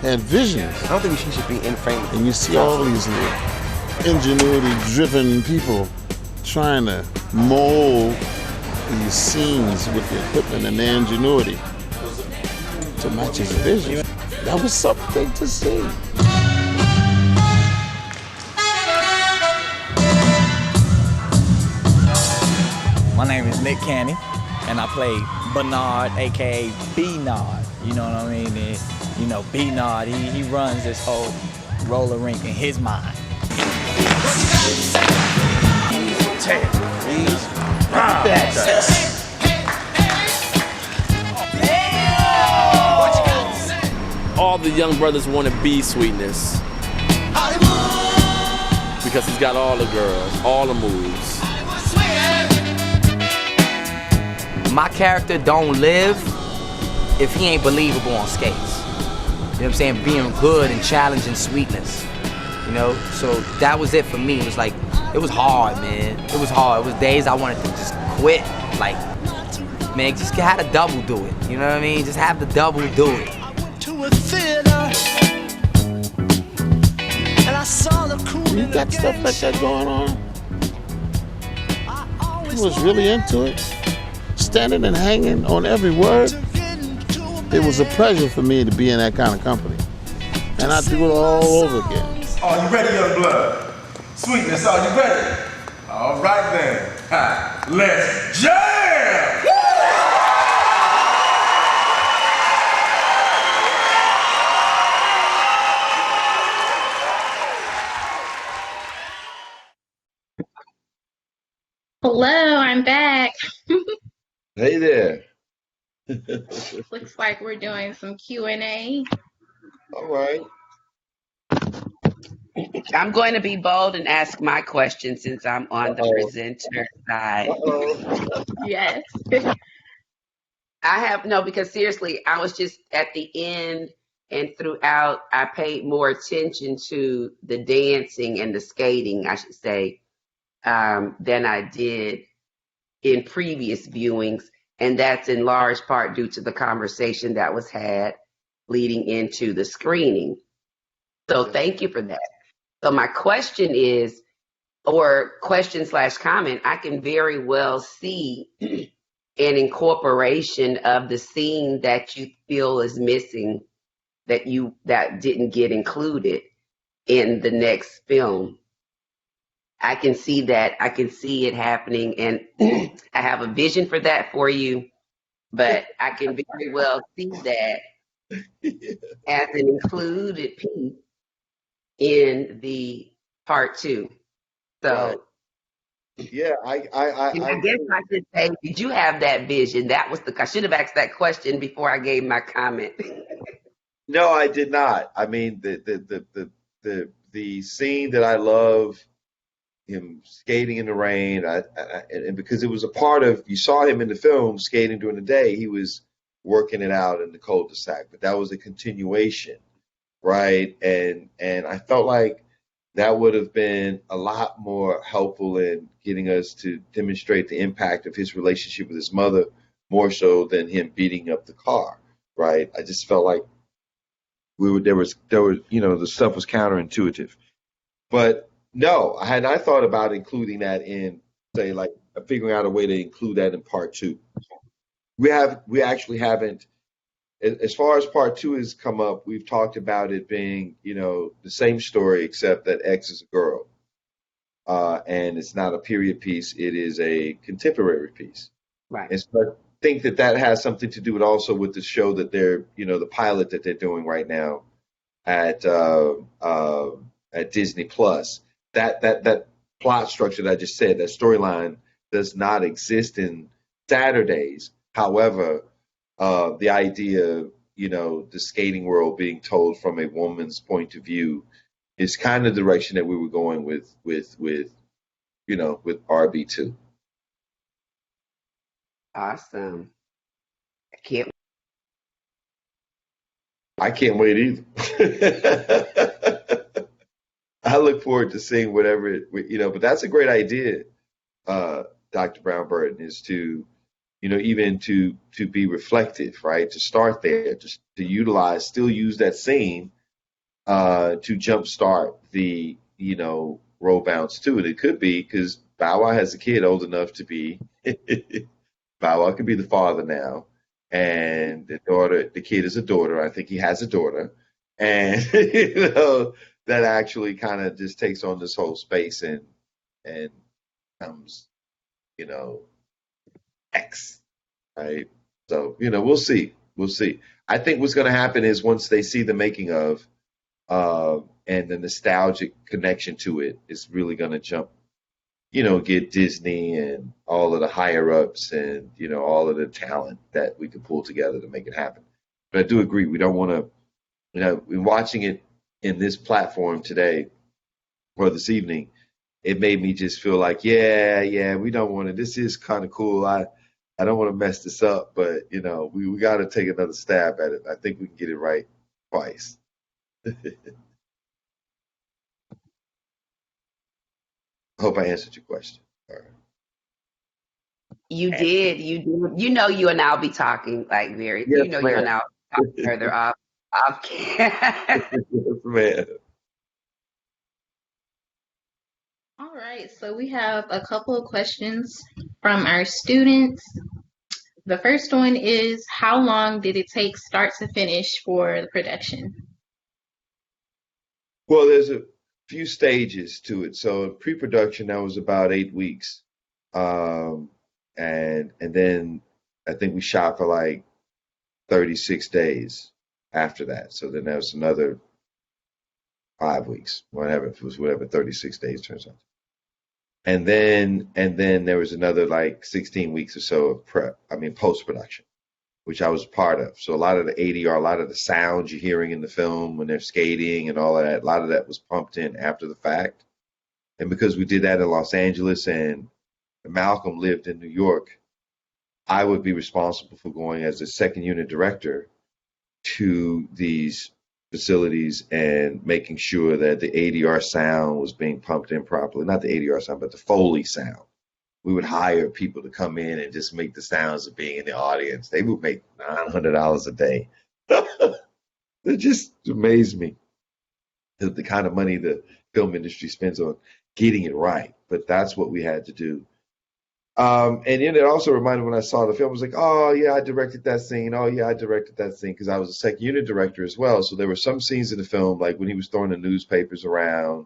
had visions. I don't think she should be in frame. And you see all these ingenuity-driven people trying to mold these scenes with the equipment and their ingenuity to match his vision. That was something to see. My name is Nick Canny, and I play Bernard, aka B-Nard. You know what I mean? And, B-Nard, he runs this whole roller rink in his mind. All the young brothers want to be Sweetness because he's got all the girls, all the moves. My character don't live if he ain't believable on skates. You know what I'm saying? Being good and challenging Sweetness. So that was it for me. It was like, it was hard, man. It was hard. It was days I wanted to just quit. Like, man, just have the double do it. You know what I mean? Just have the double do it. You got stuff like that going on? He was really into it. Standing and hanging on every word. It was a pleasure for me to be in that kind of company. And I'd do it all over again. Are you ready, young blood? Sweetness, are you ready? All right then. Ha, let's jam! Hello, I'm back. Hey there. Looks like we're doing some Q&A. All right. I'm going to be bold and ask my question since I'm on the presenter side. Yes. I have no, because seriously, I was just at the end and throughout, I paid more attention to the dancing and the skating, I should say, than I did in previous viewings. And that's in large part due to the conversation that was had leading into the screening. So thank you for that. So my question is, or question slash comment, I can very well see an incorporation of the scene that you feel is missing that didn't get included in the next film. I can see that. I can see it happening, and I have a vision for that for you, but I can very well see that as an included piece in the part two. So, Right. Yeah, and I guess I should say, did you have that vision? That was I should have asked that question before I gave my comment. no, I did not. I mean, the scene that I love, him skating in the rain, and because it was a part of, you saw him in the film skating during the day, he was working it out in the cul-de-sac, but that was a continuation, right? And I felt like that would have been a lot more helpful in getting us to demonstrate the impact of his relationship with his mother more so than him beating up the car, right? I just felt like there was the stuff was counterintuitive. But no, I thought about including that in, say, like figuring out a way to include that in part two. We actually haven't, as far as part two has come up, we've talked about it being, the same story except that X is a girl. And it's not a period piece, it is a contemporary piece. Right. And so I think that has something to do with also with the show that they're, the pilot that they're doing right now at Disney Plus. That plot structure that I just said, that storyline does not exist in Saturdays. However, the idea, the skating world being told from a woman's point of view is kind of the direction that we were going with RB2. Awesome. I can't wait either. I look forward to seeing whatever but that's a great idea, Dr. Brown Burton, is to, even to be reflective, right? To start there, just to still use that scene to jumpstart the, roll bounce too. And it could be because Bow Wow has a kid old enough to be, Bow Wow could be the father now. And the kid is a daughter. I think he has a daughter. And, that actually kind of just takes on this whole space and becomes, X, right? So, we'll see. We'll see. I think what's going to happen is once they see the making of, and the nostalgic connection to it is really going to jump, get Disney and all of the higher ups and, all of the talent that we can pull together to make it happen. But I do agree. We don't want to, watching it in this platform today or this evening, it made me just feel like, yeah, we don't want to, this is kind of cool. I don't want to mess this up, but we got to take another stab at it. I think we can get it right twice. I hope I answered your question. All right. You did. You and I'll be talking like very. Yes, You ma'am. and I'll talk further off. Yes, ma'am. All right, so we have a couple of questions from our students. The first one is, how long did it take start to finish for the production? Well, there's a few stages to it. So in pre-production, that was about 8 weeks. And then I think we shot for like 36 days after that. So then there was another 5 weeks, whatever 36 days turns out. And then there was another like 16 weeks or so of post-production. which I was part of. So a lot of the ADR, a lot of the sounds you're hearing in the film when they're skating and all of that, a lot of that was pumped in after the fact. And because we did that in Los Angeles and Malcolm lived in New York, I would be responsible for going as a second unit director to these facilities and making sure that the ADR sound was being pumped in properly. Not the ADR sound, but the Foley sound. We would hire people to come in and just make the sounds of being in the audience. They would make $900 a day. It just amazed me the kind of money the film industry spends on getting it right. But that's what we had to do. And then it also reminded when I saw the film, I was like, oh, yeah, I directed that scene. Oh, yeah, I directed that scene because I was a second unit director as well. So there were some scenes in the film, like when he was throwing the newspapers around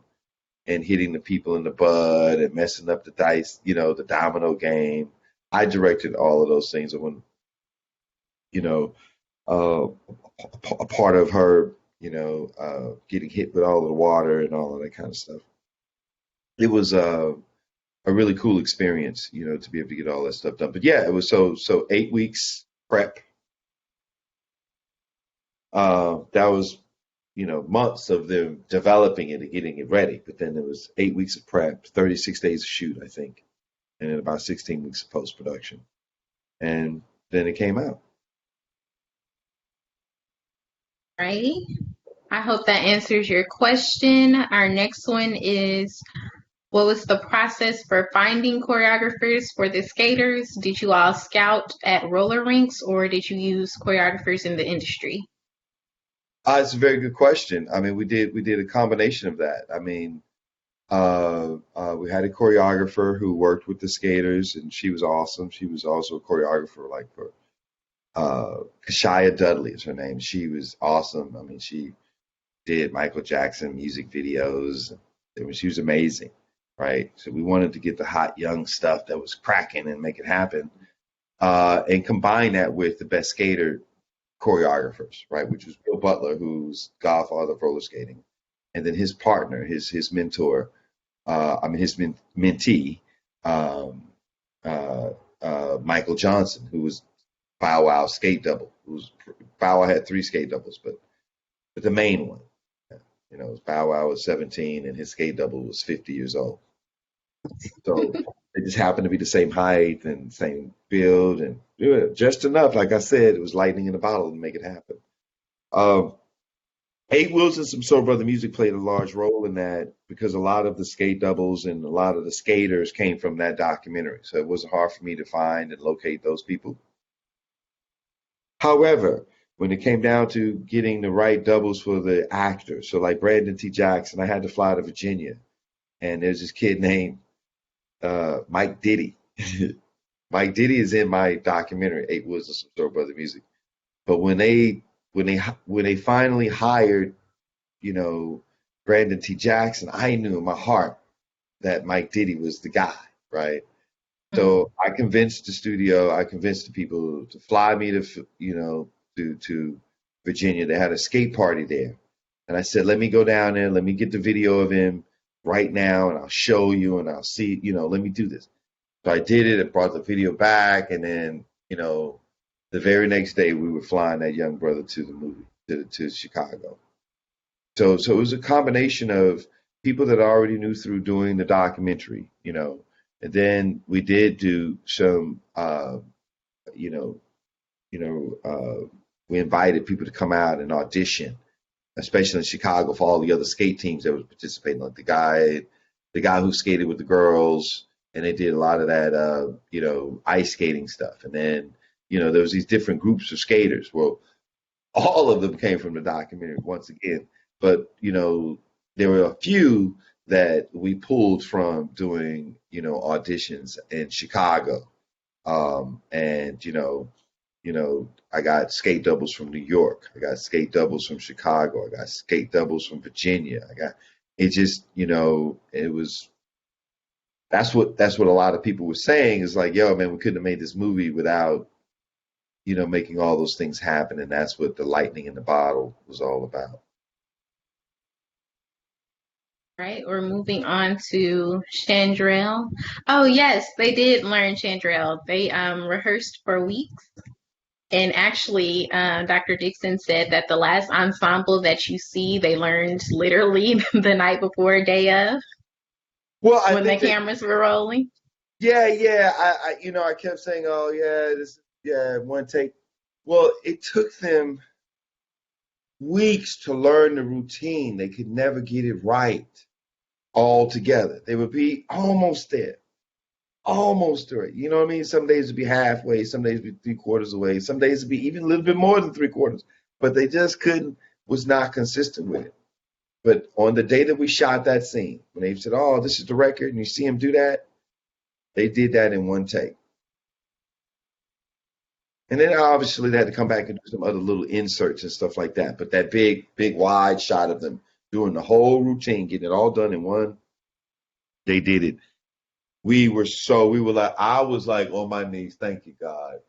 and hitting the people in the bud and messing up the dice, the domino game. I directed all of those things. And when, uh, a part of her, getting hit with all of the water and all of that kind of stuff. It was a really cool experience, to be able to get all that stuff done. But yeah, it was so 8 weeks prep. That was, months of them developing it and getting it ready. But then there was 8 weeks of prep, 36 days of shoot, I think, and then about 16 weeks of post production. And then it came out. Right. I hope that answers your question. Our next one is, what was the process for finding choreographers for the skaters? Did you all scout at roller rinks or did you use choreographers in the industry? It's a very good question. I mean, we did a combination of that. I mean, we had a choreographer who worked with the skaters, and she was awesome. She was also a choreographer, like for Kashia Dudley is her name. She was awesome. I mean, she did Michael Jackson music videos. She was amazing, right? So we wanted to get the hot young stuff that was cracking and make it happen, and combine that with the best skater choreographers, right? Which was Bill Butler, who's godfather of roller skating, and then his partner, his mentor, his mentee, Michael Johnson, who was Bow Wow's skate double. Bow Wow had 3 skate doubles, but the main one, Bow Wow was 17 and his skate double was 50 years old. So they just happened to be the same height and same build and just enough. Like I said, it was lightning in a bottle to make it happen. Eight Wheels and some Soul Brother music played a large role in that because a lot of the skate doubles and a lot of the skaters came from that documentary. So it wasn't hard for me to find and locate those people. However, when it came down to getting the right doubles for the actors, so like Brandon T. Jackson, I had to fly to Virginia, and there's this kid named Mike Diddy. Mike Diddy is in my documentary, Eight Wheels and some Soul Brother music. But when they finally hired, Brandon T. Jackson, I knew in my heart that Mike Diddy was the guy, right? So I convinced the studio, I convinced the people to fly me to Virginia. They had a skate party there. And I said, let me go down there, let me get the video of him right now, and I'll show you, and I'll see, let me do this. So I did it, I brought the video back, and then, the very next day we were flying that young brother to the movie, to Chicago. So it was a combination of people that I already knew through doing the documentary, and then we did do some, we invited people to come out and audition, especially in Chicago for all the other skate teams that was participating. Like the guy who skated with the girls, and they did a lot of that, ice skating stuff. And then, there was these different groups of skaters. Well, all of them came from the documentary once again, but there were a few that we pulled from doing, auditions in Chicago. And, I got skate doubles from New York. I got skate doubles from Chicago. I got skate doubles from Virginia. That's what a lot of people were saying is like, yo, man, we couldn't have made this movie without, making all those things happen. And that's what the lightning in the bottle was all about. Right, we're moving on to Chandrell. Oh yes, they did learn Chandrell. They rehearsed for weeks. And actually, Dr. Dixon said that the last ensemble that you see, they learned literally the night before, day of, Well, I when the think that, cameras were rolling. yeah. I kept saying, oh yeah, one take. Well, it took them weeks to learn the routine. They could never get it right all together. They would be almost there, almost there. You know what I mean? Some days would be halfway, some days would be 3/4 away, some days would be even a little bit more than 3/4. But they just couldn't, was not consistent with it. But on the day that we shot that scene, when they said, "Oh, this is the record," and you see him do that, they did that in one take. And then obviously they had to come back and do some other little inserts and stuff like that. But that big wide shot of them doing the whole routine, getting it all done in one, they did it. We were like, I was like on my knees, thank you, God.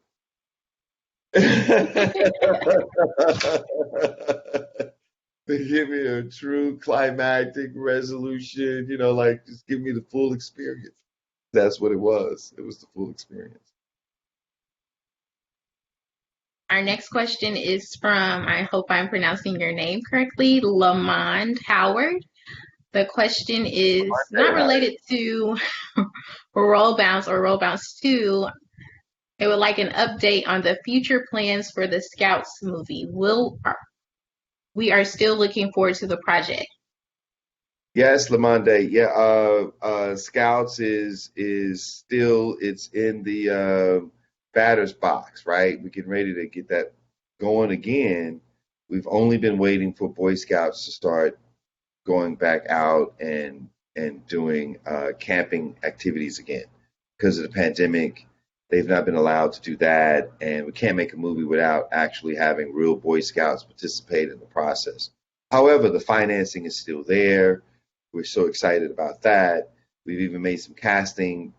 To give me a true climactic resolution, like just give me the full experience. That's what it was. It was the full experience. Our next question is from, I hope I'm pronouncing your name correctly, Lamond Howard. The question is not related to Roll Bounce or Roll Bounce 2. They would like an update on the future plans for the Scouts movie. We are still looking forward to the project. Yes, Lamande. Yeah, Scouts is still, it's in the batter's box, right? We're getting ready to get that going again. We've only been waiting for Boy Scouts to start going back out and doing camping activities again because of the pandemic. They've not been allowed to do that, and we can't make a movie without actually having real Boy Scouts participate in the process. However, the financing is still there. We're so excited about that. We've even made some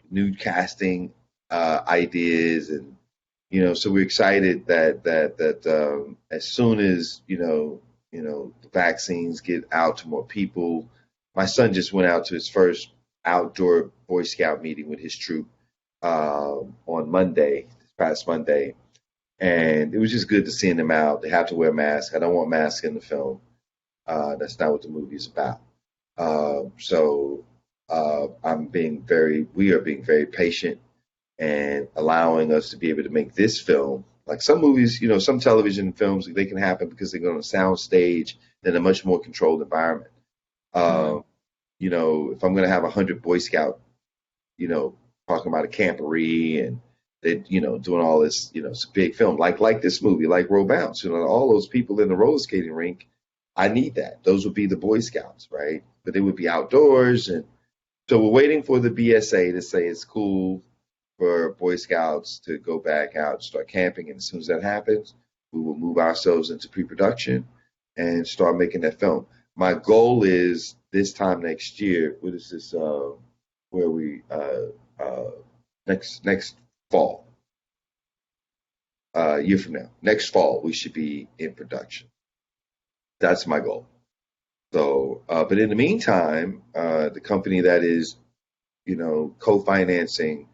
new casting ideas, and so we're excited that as soon as the vaccines get out to more people. My son just went out to his first outdoor Boy Scout meeting with his troop on Monday, this past Monday, and it was just good to see them out. They have to wear masks. I don't want masks in the film. That's not what the movie is about. So we are being very patient and allowing us to be able to make this film. Like some movies, some television films, they can happen because they go on a sound stage in a much more controlled environment. If I'm going to have 100 Boy Scout, talking about a camporee and they, doing all this, it's a big film like this movie, like Roll Bounce, all those people in the roller skating rink. I need that. Those would be the Boy Scouts, right? But they would be outdoors, and so we're waiting for the BSA to say it's cool for Boy Scouts to go back out and start camping. And as soon as that happens, we will move ourselves into pre-production and start making that film. My goal is this time next year. What is this? Where we next fall, year from now, next fall, we should be in production. That's my goal. So, but in the meantime, the company that is, co-financing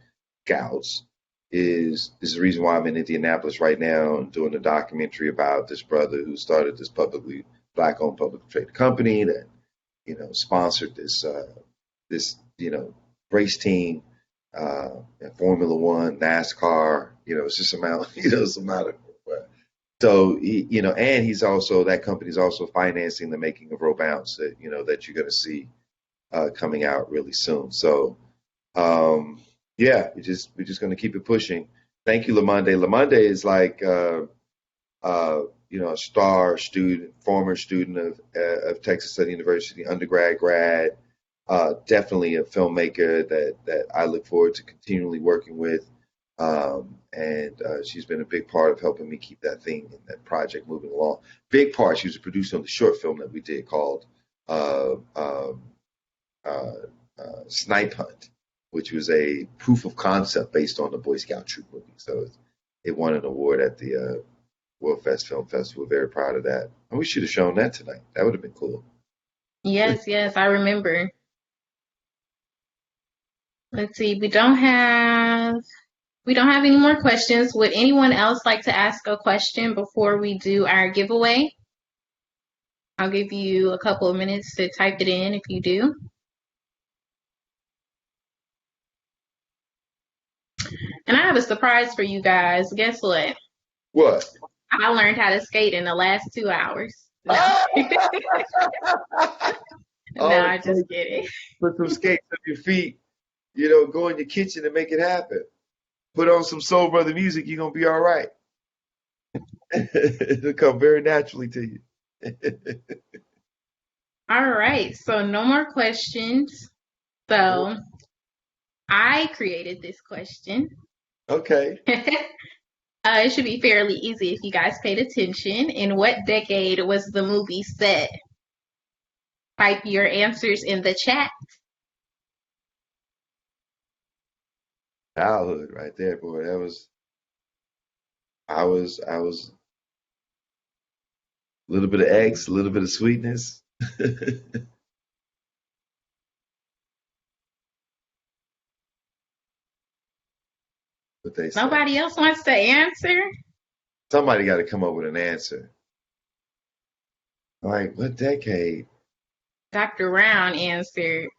Scouts is the reason why I'm in Indianapolis right now and doing a documentary about this brother who started this black-owned publicly traded company that, sponsored this race team, Formula One, NASCAR. It's just some amount of. So and he's also, that company's also financing the making of Roll Bounce that that you're going to see coming out really soon. So yeah, we're just going to keep it pushing. Thank you, Lamande. Lamande is like a star student, former student of Texas Southern University, undergrad, grad. Definitely a filmmaker that I look forward to continually working with. And she's been a big part of helping me keep that thing and that project moving along. Big part. She was a producer on the short film that we did called Snipe Hunt, which was a proof of concept based on the Boy Scout troop movie. So it won an award at the World Fest Film Festival. Very proud of that. And we should have shown that tonight. That would have been cool. Yes, I remember. Let's see. We don't have We don't have any more questions. Would anyone else like to ask a question before we do our giveaway? I'll give you a couple of minutes to type it in if you do. And I have a surprise for you guys. Guess what? What? I learned how to skate in the last 2 hours. No, no, I'm just kidding. Put some skates on your feet. Go in your kitchen and make it happen. Put on some Soul Brother music. You're going to be all right. It'll come very naturally to you. All right, so no more questions. So I created this question. Okay. It should be fairly easy if you guys paid attention. In what decade was the movie set? Type your answers in the chat. Childhood right there, boy. I was a little bit of X, a little bit of sweetness. What they say. Nobody else wants to answer? Somebody got to come up with an answer. Like, what decade? Dr. Brown answered.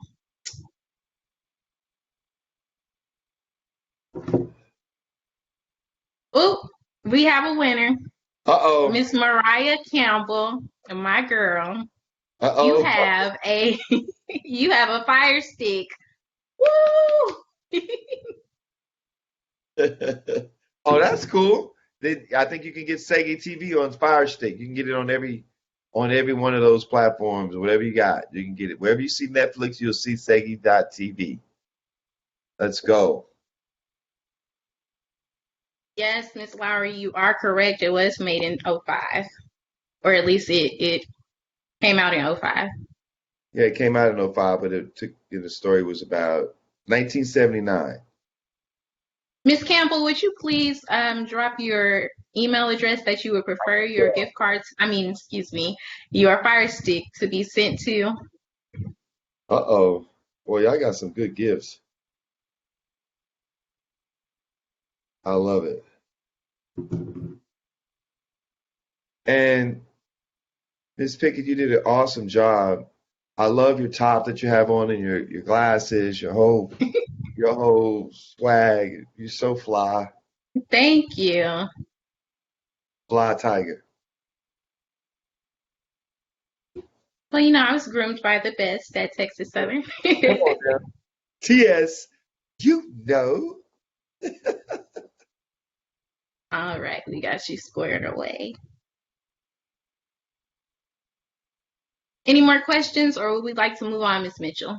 Oh, we have a winner. Uh-oh. Miss Mariah Campbell, my girl. Uh-oh. You have a Fire Stick. Woo! Oh, that's cool. I think you can get Sega TV on Fire Stick. You can get it on every one of those platforms, whatever you got. You can get it. Wherever you see Netflix, you'll see Sega.tv. Let's go. Yes, Miss Lowry, you are correct. It was made in 05. Or at least it came out in 05. Yeah, it came out in 05, but the story was about 1979. Miss Campbell, would you please drop your email address that you would prefer your gift cards, your Fire Stick to be sent to? Uh-oh. Boy, y'all got some good gifts. I love it. And Miss Pickett, you did an awesome job. I love your top that you have on and your glasses, your whole swag. You're so fly. Thank you. Fly tiger. Well, I was groomed by the best at Texas Southern. Come on now. TS, All right, we got you squared away. Any more questions, or would we like to move on, Miss Mitchell?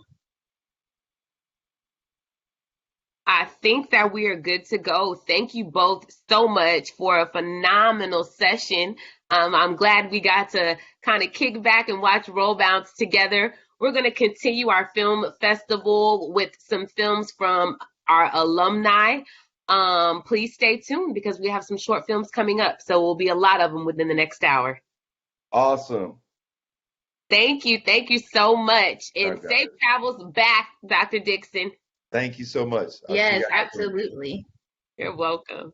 I think that we are good to go. Thank you both so much for a phenomenal session. I'm glad we got to kind of kick back and watch Roll Bounce together. We're going to continue our film festival with some films from our alumni. Please stay tuned because we have some short films coming up. So will be a lot of them within the next hour. Awesome. Thank you. Thank you so much. And safe travels back, Dr. Dixon. Thank you so much. Yes, absolutely. You're welcome.